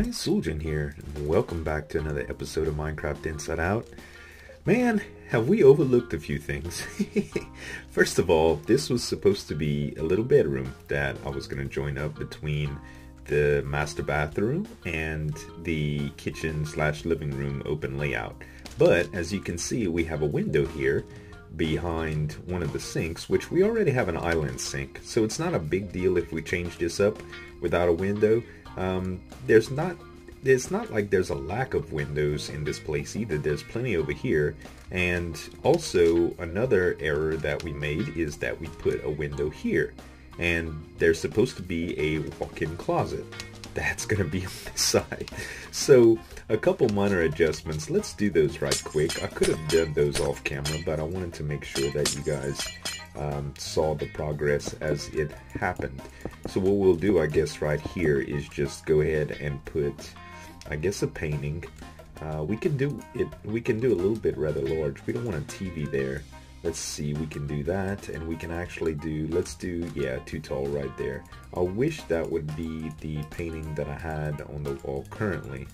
guys, Zueljin here, and welcome back to another episode of Minecraft Inside Out. Man, have we overlooked a few things. First of all, this was supposed to be a little bedroom that I was going to join up between the master bathroom and the kitchen slash living room open layout. But as you can see, we have a window here behind one of the sinks, which we already have an island sink, so it's not a big deal if we change this up without a window. It's not like there's a lack of windows in this place either. There's plenty over here. And also another error that we made is that we put a window here, and there's supposed to be a walk-in closet that's gonna be on this side. So a couple minor adjustments. Let's do those right quick. I could have done those off camera, but I wanted to make sure that you guys saw the progress as it happened. So what we'll do, I guess, right here is just go ahead and put, I guess, a painting. We can do a little bit rather large. We don't want a TV there. Let's see, we can do that, and we can actually do, yeah, too tall right there. I wish that would be the painting that I had on the wall currently.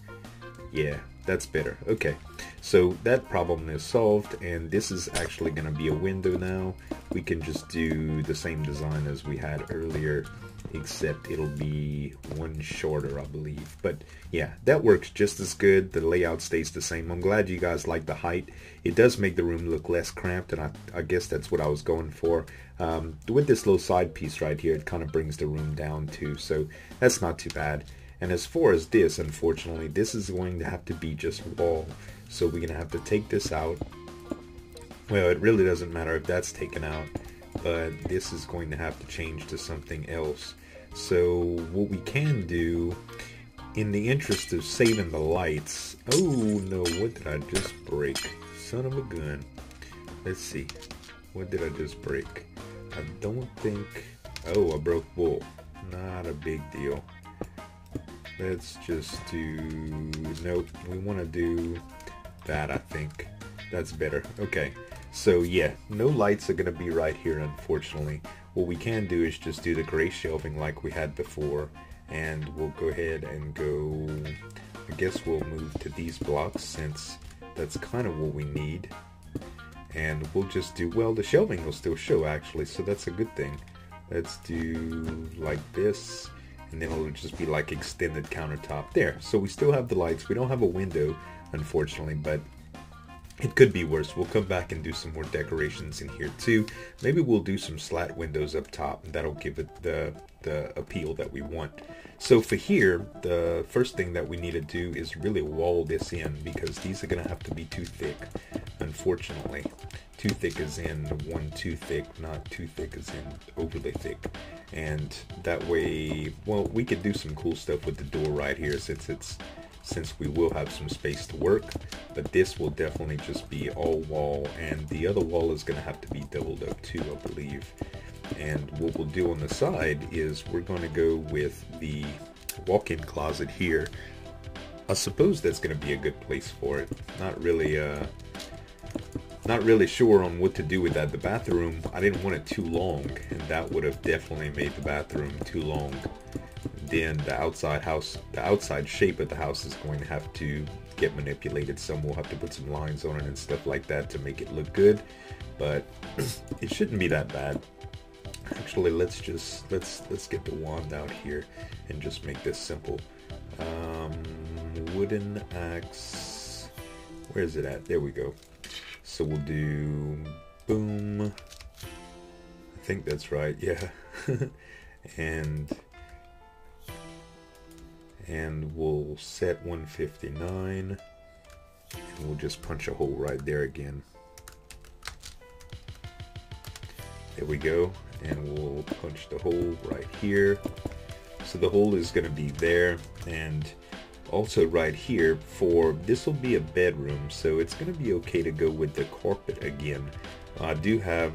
Yeah, that's better. Okay, so that problem is solved, and this is actually going to be a window now. We can just do the same design as we had earlier, except it'll be one shorter, I believe. But yeah, that works just as good. The layout stays the same. I'm glad you guys like the height. It does make the room look less cramped, and I guess that's what I was going for. With this little side piece right here, it kind of brings the room down too, so that's not too bad. And as far as this, unfortunately, this is going to have to be just wall. So we're going to have to take this out. Well, it really doesn't matter if that's taken out, but this is going to have to change to something else. So what we can do, in the interest of saving the lights... Oh no, what did I just break? Son of a gun. Let's see. What did I just break? I don't think... Oh, I broke wool. Not a big deal. Let's just do... Nope, we want to do that, I think. That's better. Okay, so yeah, no lights are going to be right here, unfortunately. What we can do is just do the gray shelving like we had before, and we'll go ahead and go... I guess we'll move to these blocks, since that's kind of what we need. And we'll just do... Well, the shelving will still show, actually, so that's a good thing. Let's do like this. And then it'll just be like extended countertop there. So we still have the lights. We don't have a window, unfortunately, but it could be worse. We'll come back and do some more decorations in here too. Maybe we'll do some slat windows up top, and that'll give it the appeal that we want. So for here, the first thing that we need to do is really wall this in, because these are going to have to be too thick, unfortunately. Too thick as in one too thick, not too thick as in overly thick. And that way, well, we could do some cool stuff with the door right here, since we will have some space to work. But this will definitely just be all wall, and the other wall is going to have to be doubled up too, I believe. And what we'll do on the side is we're going to go with the walk-in closet here. I suppose that's going to be a good place for it. Not really sure on what to do with that. The bathroom, I didn't want it too long, and that would have definitely made the bathroom too long. Then the outside shape of the house is going to have to get manipulated some. We'll have to put some lines on it and stuff like that to make it look good, but it shouldn't be that bad. Actually, let's get the wand out here and just make this simple. Wooden axe, where is it at? There we go. So we'll do boom. I think that's right, yeah. and we'll set 159, and we'll just punch a hole right there again. There we go, and we'll punch the hole right here. So the hole is going to be there, and also right here, for this will be a bedroom, so it's going to be okay to go with the carpet again. I do have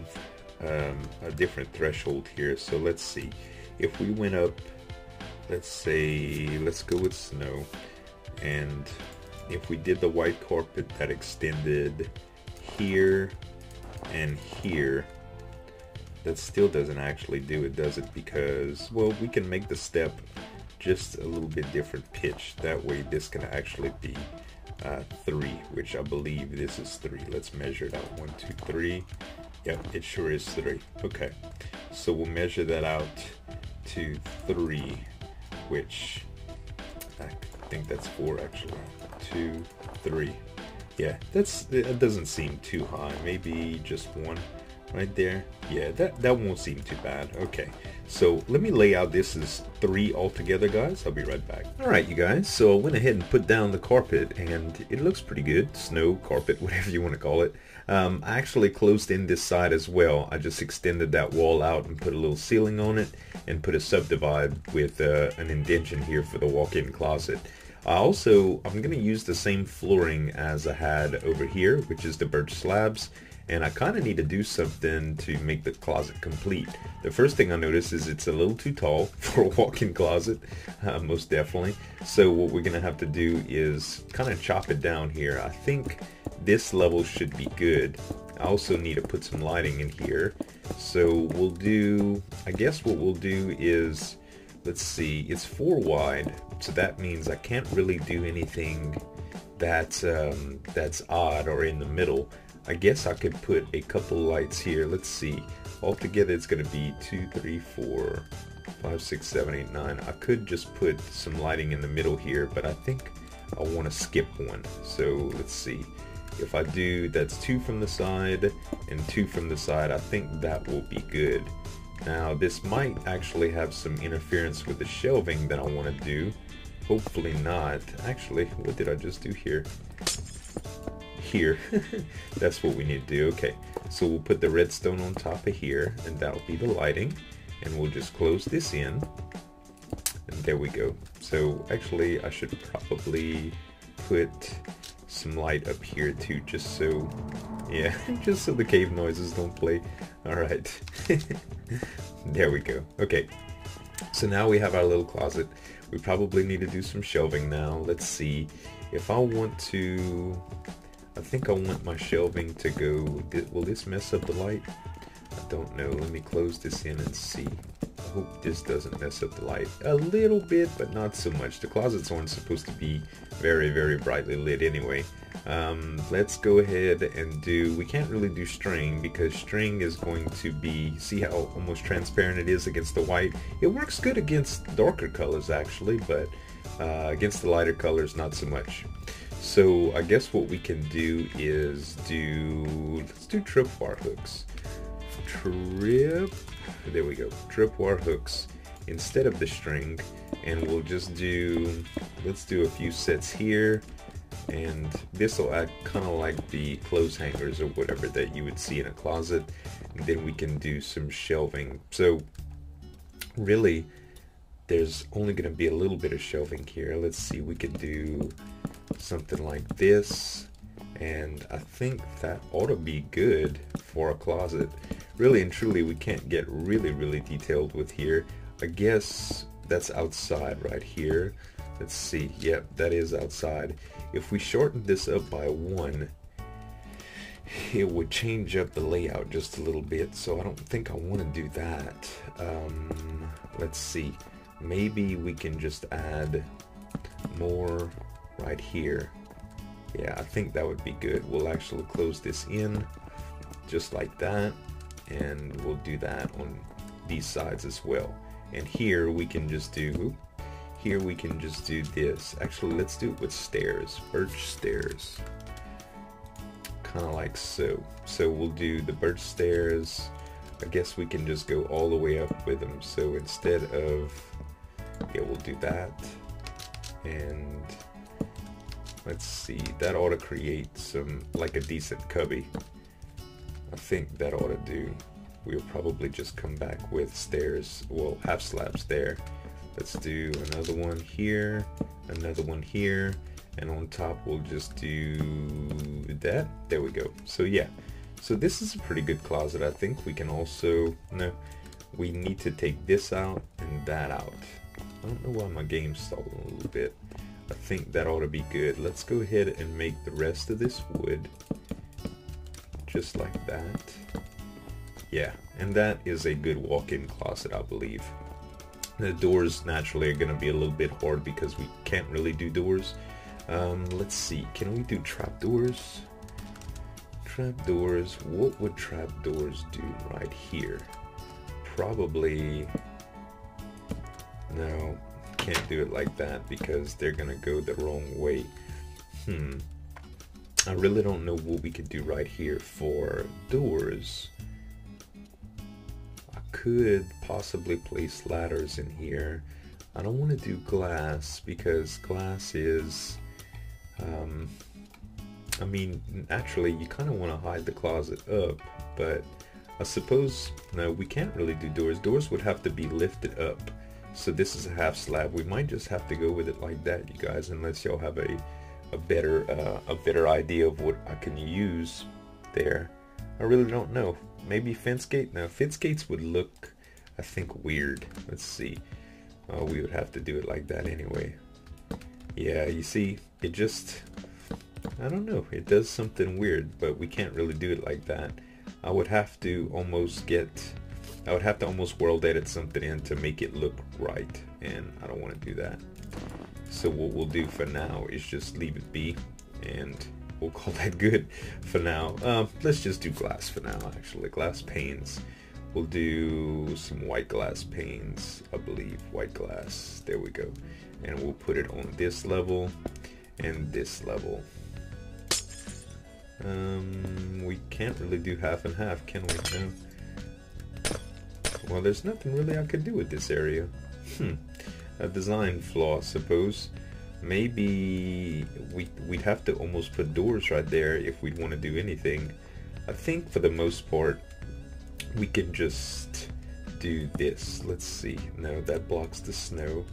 a different threshold here, so let's see. If we went up, let's go with snow, and if we did the white carpet that extended here and here, that still doesn't actually do it, does it? Because, well, we can make the step just a little bit different pitch. That way this can actually be 3, which I believe this is 3. Let's measure it out. 1, 2, 3. Yep, it sure is 3. Okay, so we'll measure that out to 3, which I think that's 4 actually. 2, 3. Yeah, that doesn't seem too high. Maybe just 1 right there. Yeah, that won't seem too bad. Okay, so let me lay out this as 3 altogether, guys. I'll be right back. Alright, you guys, so I went ahead and put down the carpet, and it looks pretty good. Snow, carpet, whatever you want to call it. I actually closed in this side as well. I just extended that wall out and put a little ceiling on it, and put a subdivide with an indentation here for the walk-in closet. I'm going to use the same flooring as I had over here, which is the birch slabs, and I kind of need to do something to make the closet complete. The first thing I noticed is it's a little too tall for a walk-in closet, most definitely. So what we're going to have to do is kind of chop it down here. I think this level should be good. I also need to put some lighting in here. So I guess what we'll do is, let's see, it's 4 wide, so that means I can't really do anything that's odd or in the middle. I guess I could put a couple lights here. Let's see, altogether it's going to be 2, 3, 4, 5, 6, 7, 8, 9. I could just put some lighting in the middle here, but I think I want to skip one. So let's see, if I do, that's 2 from the side and 2 from the side. I think that will be good. Now this might actually have some interference with the shelving that I want to do. Hopefully not. Actually, what did I just do here? Here. That's what we need to do. Okay, so we'll put the redstone on top of here, and that'll be the lighting, and we'll just close this in, and there we go. So actually I should probably put some light up here too, just so, yeah, just so the cave noises don't play. Alright. There we go. Okay, so now we have our little closet. We probably need to do some shelving now. Let's see, if I want to, I think I want my shelving to go, will this mess up the light? I don't know. Let me close this in and see. I hope this doesn't mess up the light. A little bit, but not so much. The closets aren't supposed to be very, very brightly lit anyway. Let's go ahead and we can't really do string, because string is going to be, see how almost transparent it is against the white? It works good against darker colors actually, but against the lighter colors not so much. So I guess what we can do is let's do tripwire hooks. There we go, tripwire hooks instead of the string, and we'll just let's do a few sets here, and this will act kind of like the clothes hangers or whatever that you would see in a closet, and then we can do some shelving. So really there's only going to be a little bit of shelving here. Let's see, we could do something like this, and I think that ought to be good for a closet. Really and truly, we can't get really detailed with here. I guess that's outside right here. Let's see, yep, that is outside. If we shorten this up by 1, it would change up the layout just a little bit, so I don't think I want to do that. Let's see, maybe we can just add more right here. Yeah, I think that would be good. We'll actually close this in just like that, and we'll do that on these sides as well. And here we can just do this. Actually, let's do it with stairs, birch stairs, kind of like so. So we'll do the birch stairs. I guess we can just go all the way up with them. So instead of, yeah, we'll do that, and let's see, that ought to create some, like a decent cubby. I think that ought to do. We'll probably just come back with stairs, well, half slabs there. Let's do another one here, another one here, and on top we'll just do that. There we go. So yeah, so this is a pretty good closet. I think we can also, no, we need to take this out and that out. I don't know why my game's stalling a little bit. I think that ought to be good. Let's go ahead and make the rest of this wood just like that. Yeah, and that is a good walk-in closet, I believe. The doors naturally are going to be a little bit hard because we can't really do doors. Let's see, can we do trapdoors? Trapdoors, what would trapdoors do right here? Probably, no, can't do it like that because they're going to go the wrong way. I really don't know what we could do right here for doors. I could possibly place ladders in here. I don't want to do glass because glass is, I mean, naturally you kind of want to hide the closet up, but I suppose, no, we can't really do doors. Doors would have to be lifted up. So this is a half slab. We might just have to go with it like that, you guys, unless y'all have a better idea of what I can use there. I really don't know. Maybe fence gate? No, fence gates would look, I think, weird. Let's see. We would have to do it like that anyway. Yeah, you see, it just, I don't know. It does something weird, but we can't really do it like that. I would have to almost world edit something in to make it look right, and I don't want to do that. So what we'll do for now is just leave it be, and we'll call that good for now. Let's just do glass for now, actually. Glass panes. We'll do some white glass panes, I believe. White glass. There we go. And we'll put it on this level and this level. We can't really do half and half, can we? No. Well, there's nothing really I could do with this area. A design flaw, I suppose. Maybe we'd have to almost put doors right there if we'd want to do anything. I think for the most part we can just do this. Let's see. No, that blocks the snow.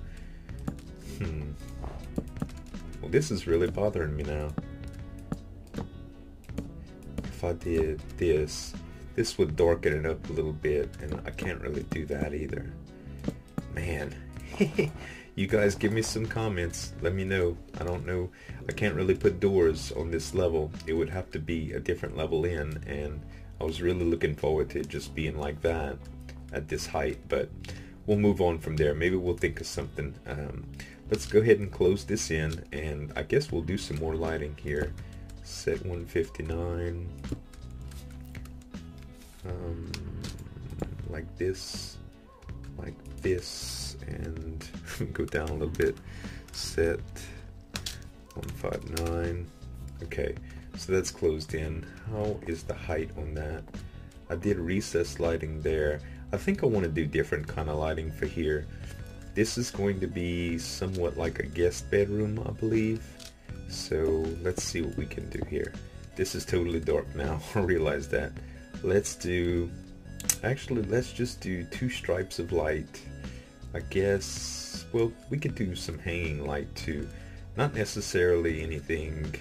Well, this is really bothering me now. If I did this would darken it up a little bit, and I can't really do that either. Man. You guys give me some comments. Let me know. I don't know. I can't really put doors on this level. It would have to be a different level in, and I was really looking forward to it just being like that at this height, but we'll move on from there. Maybe we'll think of something. Let's go ahead and close this in, and I guess we'll do some more lighting here. Set 159. Like this, and go down a little bit. Set 159. Okay, so that's closed in. How is the height on that? I did recess lighting there. I think I want to do different kind of lighting for here. This is going to be somewhat like a guest bedroom, I believe. So let's see what we can do here. This is totally dark now. I realize that. Let's do, actually, let's just do 2 stripes of light. I guess, well, we could do some hanging light too. Not necessarily anything,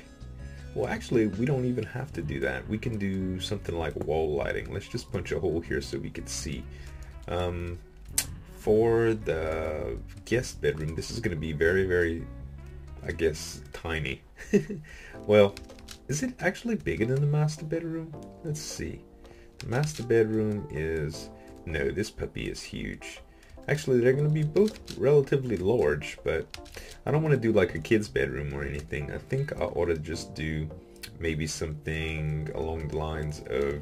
well, actually, we don't even have to do that. We can do something like wall lighting. Let's just punch a hole here so we can see. For the guest bedroom, this is going to be very, very, I guess, tiny. Well, is it actually bigger than the master bedroom? Let's see. The master bedroom is, no, this puppy is huge. Actually, they're going to be both relatively large, but I don't want to do like a kid's bedroom or anything. I think I ought to just do maybe something along the lines of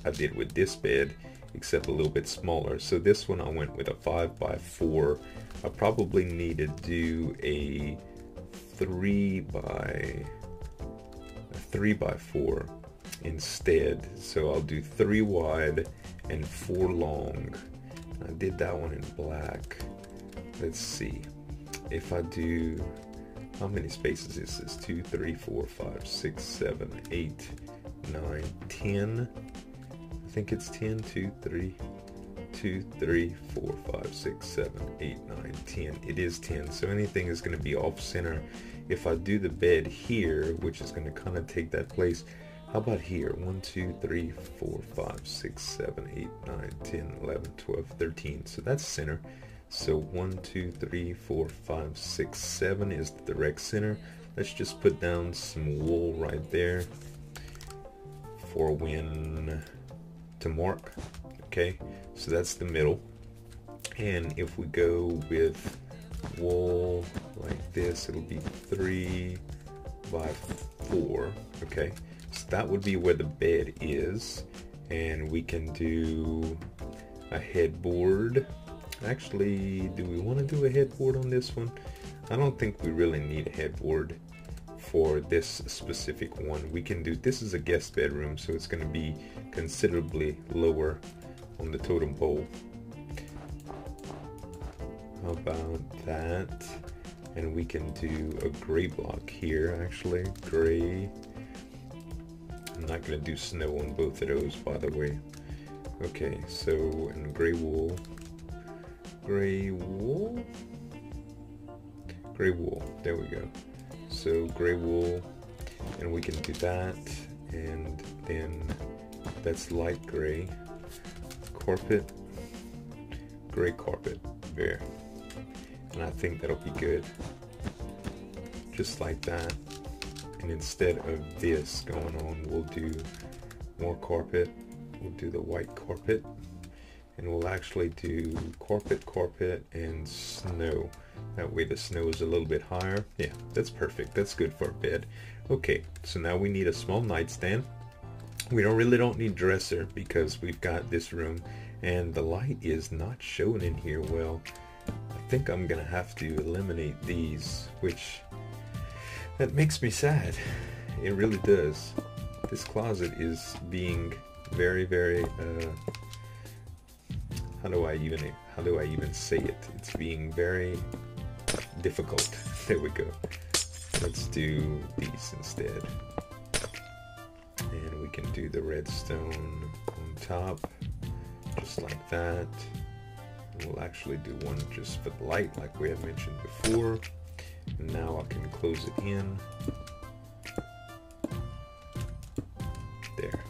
I did with this bed, except a little bit smaller. So this one I went with a 5x4. I probably need to do a 3x4 instead. So I'll do 3 wide and 4 long. I did that one in black. Let's see. If I do, how many spaces is this? 2, 3, 4, 5, 6, 7, 8, 9, 10. I think it's 10, 2, 3, 4, 5, 6, 7, 8, 9, 10. It is 10. So anything is going to be off center. If I do the bed here, which is going to kind of take that place. How about here? 1, 2, 3, 4, 5, 6, 7, 8, 9, 10, 11, 12, 13. So that's center. So 1, 2, 3, 4, 5, 6, 7 is the direct center. Let's just put down some wool right there for when to mark. Okay, so that's the middle. And if we go with wool like this, it'll be 3 by 4. Okay, so that would be where the bed is. And we can do a headboard. Actually, do we want to do a headboard on this one? I don't think we really need a headboard for this specific one. We can do, this is a guest bedroom, so it's going to be considerably lower on the totem pole. How about that? And we can do a gray block here, actually. Gray. I'm not going to do snow on both of those, by the way. Okay, so, and gray wool. Gray wool? Gray wool, there we go. So gray wool, and we can do that, and then that's light gray. Carpet, gray carpet, there. And I think that'll be good. Just like that. And instead of this going on, we'll do more carpet. We'll do the white carpet. And we'll actually do carpet, and snow. That way the snow is a little bit higher. Yeah, that's perfect. That's good for a bed. Okay, so now we need a small nightstand. We really don't need dresser because we've got this room. And the light is not showing in here well. I think I'm gonna have to eliminate these, which that makes me sad. It really does. This closet is being very, very how do I even say it? It's being very difficult. There we go. Let's do these instead. And we can do the redstone on top, just like that. We'll actually do one just for the light like we had mentioned before. And now I can close it in. There.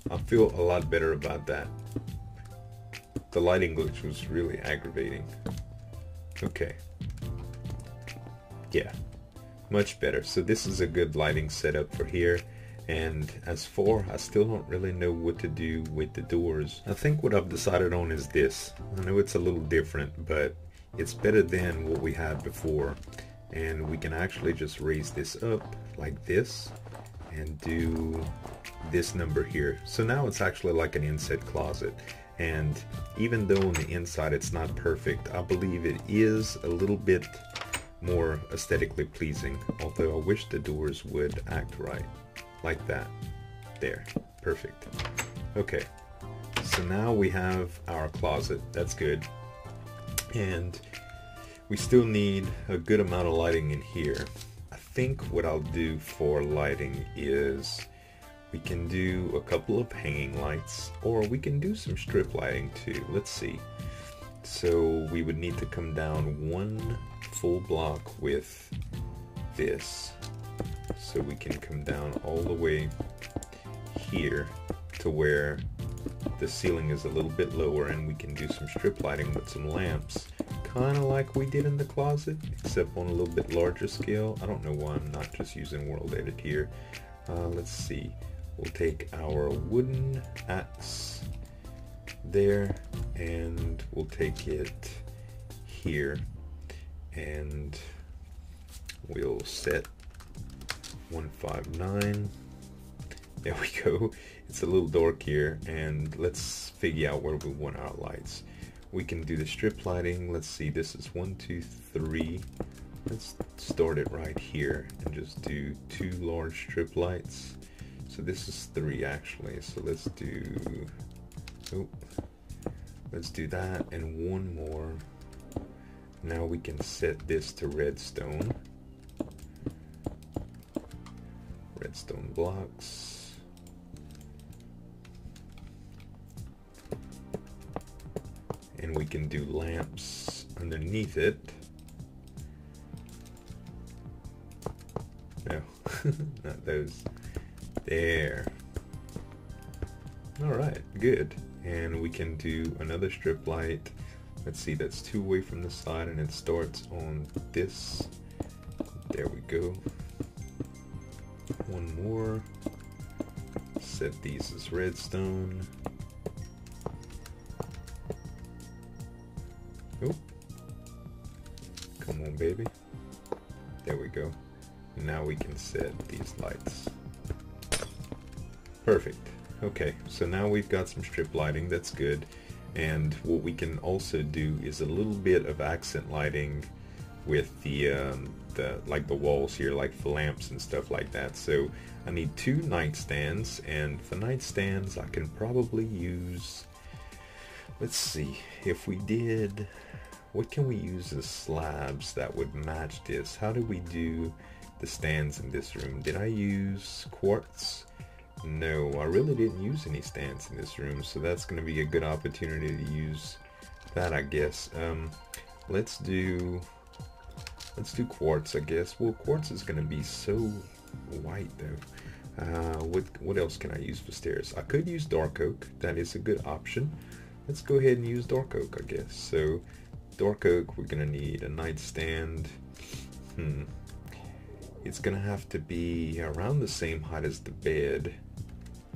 I feel a lot better about that. The lighting glitch was really aggravating. Okay. Yeah, much better. So this is a good lighting setup for here. And as for, I still don't really know what to do with the doors. I think what I've decided on is this. I know it's a little different, but it's better than what we had before. And we can actually just raise this up like this and do this number here. So now it's actually like an inset closet. And even though on the inside it's not perfect, I believe it is a little bit more aesthetically pleasing. Although I wish the doors would act right. Like that. There. Perfect. Okay. So now we have our closet. That's good. And we still need a good amount of lighting in here. I think what I'll do for lighting is we can do a couple of hanging lights, or we can do some strip lighting too. Let's see. So we would need to come down one full block with this. So we can come down all the way here to where the ceiling is a little bit lower, and we can do some strip lighting with some lamps. Kind of like we did in the closet, except on a little bit larger scale. I don't know why I'm not just using World Edit here. Let's see. We'll take our wooden axe there, and we'll take it here, and we'll set 159. There we go. It's a little dark here, and let's figure out where we want our lights. We can do the strip lighting. Let's see, this is 1, 2, 3. Let's start it right here and just do 2 large strip lights. So this is 3 actually. So let's do, let's do that and one more. Now we can set this to redstone. Redstone blocks. And we can do lamps underneath it. No, not those. There. Alright, good. And we can do another strip light. Let's see, that's 2 away from the side, and it starts on this. There we go. One more. Set these as redstone. Oh, come on, baby. There we go. Now we can set these lights. Perfect. Okay, so now we've got some strip lighting. That's good. And what we can also do is a little bit of accent lighting with the walls here, like for lamps and stuff like that. So I need 2 nightstands, and for nightstands I can probably use, let's see, if we did, what can we use as slabs that would match this? How do we do the stands in this room? Did I use quartz? No, I really didn't use any stands in this room, so that's going to be a good opportunity to use that, I guess. Let's do quartz, I guess. Well, quartz is going to be so white though. What else can I use for stairs? I could use dark oak. That is a good option. Let's go ahead and use dark oak, I guess. So dark oak, we're going to need a nightstand. It's going to have to be around the same height as the bed.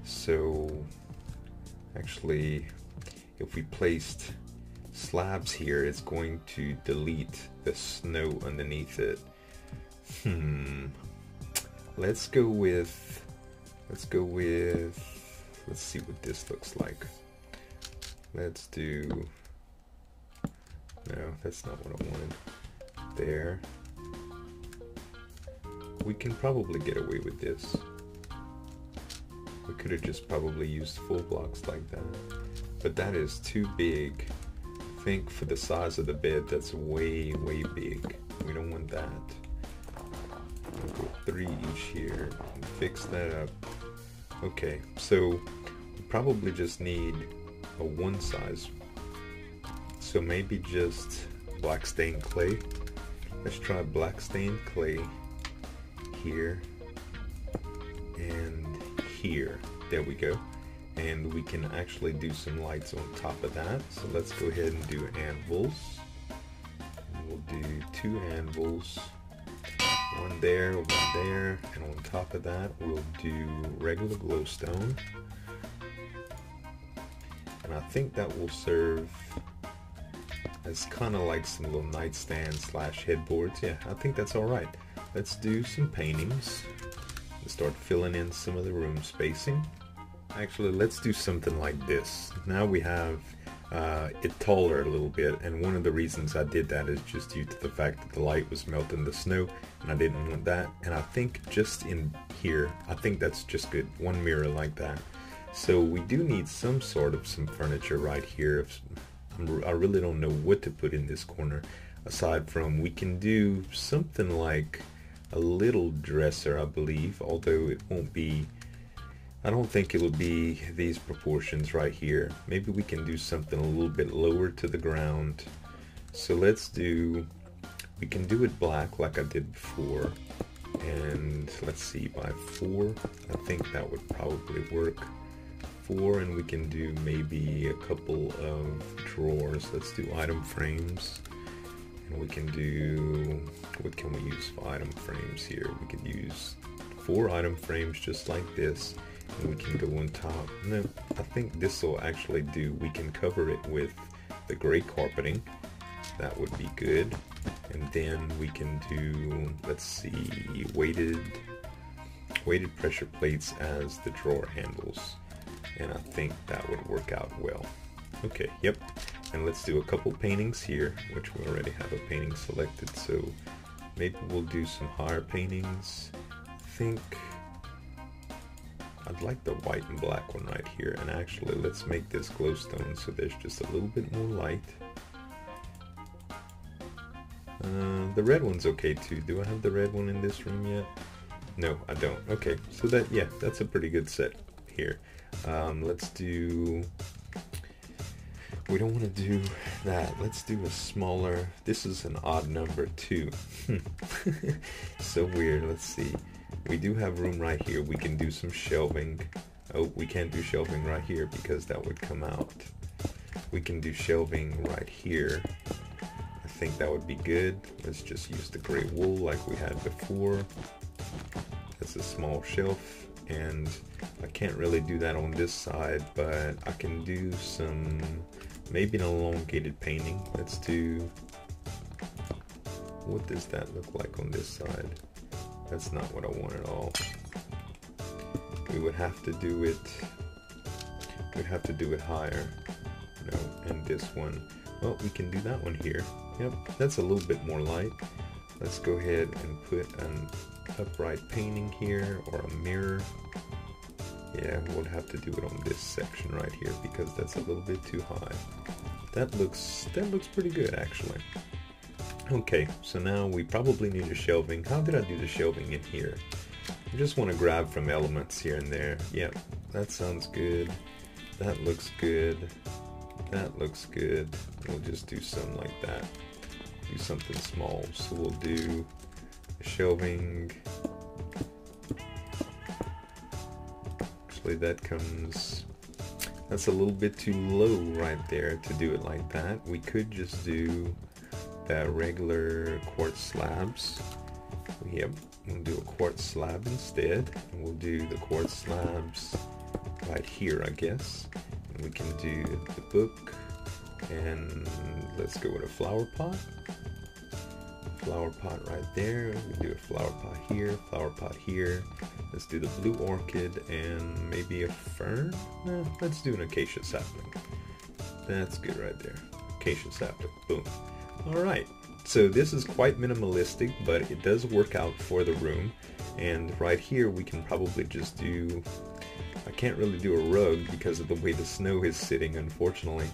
So actually, if we placed slabs here, it's going to delete the snow underneath it. Let's see what this looks like. Let's do, no, that's not what I wanted. There. We can probably get away with this. We could have just probably used full blocks like that. But that is too big. I think for the size of the bed, that's way, way big. We don't want that. We'll go 3 each here and fix that up. Okay, so we probably just need a 1 size. So maybe just black stained clay. Let's try black stained clay here and here. There we go. And we can actually do some lights on top of that. So let's go ahead and do anvils. And we'll do 2 anvils. 1 there, 1 there, and on top of that we'll do regular glowstone. And I think that will serve as kind of like some little nightstand slash headboards. Yeah, I think that's alright. Let's do some paintings and start filling in some of the room spacing. Actually, let's do something like this. Now we have it taller a little bit, and one of the reasons I did that is just due to the fact that the light was melting the snow, and I didn't want that. And I think just in here, I think that's just good. 1 mirror like that. So we do need some furniture right here. I really don't know what to put in this corner, aside from we can do something like a little dresser, I believe, although it won't be, I don't think it'll be these proportions right here. Maybe we can do something a little bit lower to the ground. So let's do, we can do it black like I did before, and let's see, by 4, I think that would probably work. 4, and we can do maybe a couple of drawers. Let's do item frames. And we can do, what can we use for item frames here? We could use 4 item frames just like this, and we can go on top. No, I think this will actually do, we can cover it with the gray carpeting. That would be good. And then we can do, let's see, weighted pressure plates as the drawer handles. And I think that would work out well. Okay, yep. And let's do a couple paintings here, which we already have a painting selected, so maybe we'll do some higher paintings. I think I'd like the white and black one right here, and actually let's make this glowstone so there's just a little bit more light. The red one's okay too. Do I have the red one in this room yet? No, I don't. Okay, so that, yeah, that's a pretty good set here. Let's do, we don't want to do that. Let's do a smaller, this is an odd number too. So weird. Let's see. We do have room right here. We can do some shelving. Oh, we can't do shelving right here because that would come out. We can do shelving right here. I think that would be good. Let's just use the gray wool like we had before. That's a small shelf, and I can't really do that on this side, but I can do some maybe an elongated painting. Let's do, what does that look like on this side? That's not what I want at all. We would have to do it, higher. No, and this one, well, we can do that one here. Yep, that's a little bit more light. Let's go ahead and put an upright painting here, or a mirror. Yeah, we'll have to do it on this section right here because that's a little bit too high. That looks pretty good actually. Okay, so now we probably need a shelving. How did I do the shelving in here? I just want to grab from elements here and there. Yep, that sounds good. That looks good. That looks good. We'll just do something like that. Do something small. So we'll do shelving. Actually, that's a little bit too low right there to do it like that. We could just do the regular quartz slabs. Yep, we'll do a quartz slab instead. And we'll do the quartz slabs right here, I guess. And we can do the book. And let's go with a flower pot. Flower pot right there. We do a flower pot here, flower pot here. Let's do the blue orchid and maybe a fern. No, let's do an acacia sapling. That's good right there. Acacia sapling. Boom. Alright, so this is quite minimalistic, but it does work out for the room. And right here we can probably just do, I can't really do a rug because of the way the snow is sitting, unfortunately.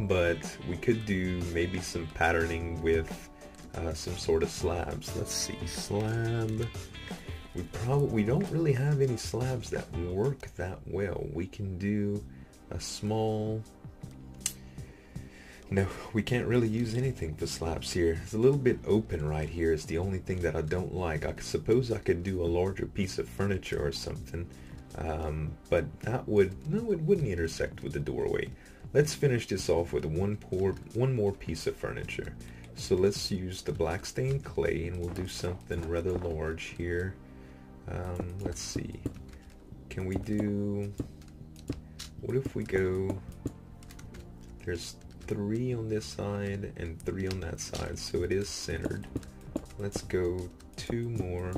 But we could do maybe some patterning with some sort of slabs. Let's see, slab. We don't really have any slabs that work that well. We can do a small. No, we can't really use anything for slabs here. It's a little bit open right here. It's the only thing that I don't like. I suppose I could do a larger piece of furniture or something, but it wouldn't intersect with the doorway. Let's finish this off with one more piece of furniture. So let's use the black stained clay, and we'll do something rather large here. Let's see. Can we do? What if we go? There's 3 on this side and 3 on that side, so it is centered. Let's go 2 more.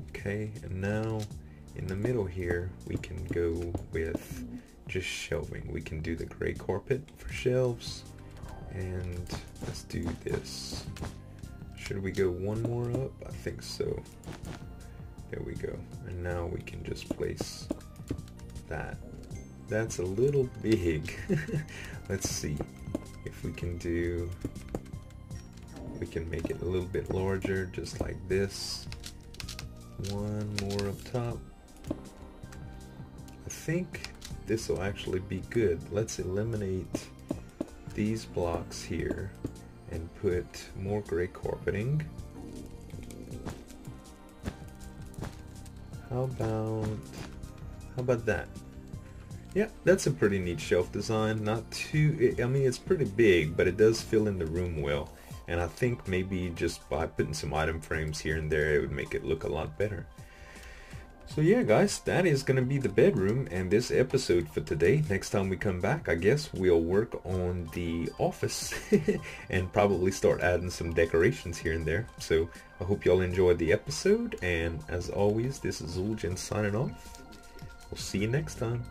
Okay, and now in the middle here we can go with just shelving. We can do the gray carpet for shelves, and let's do this. Should we go 1 more up? I think so. There we go. And now we can just place that. That's a little big. Let's see if we can make it a little bit larger, just like this. 1 more up top. I think this will actually be good. Let's eliminate these blocks here and put more gray carpeting. How about that? Yeah, that's a pretty neat shelf design. Not too, I mean, it's pretty big, but it does fill in the room well. And I think maybe just by putting some item frames here and there, it would make it look a lot better. So yeah, guys, that is going to be the bedroom and this episode for today. Next time we come back, I guess we'll work on the office and probably start adding some decorations here and there. So I hope y'all enjoyed the episode, and as always, this is Zueljin signing off. We'll see you next time.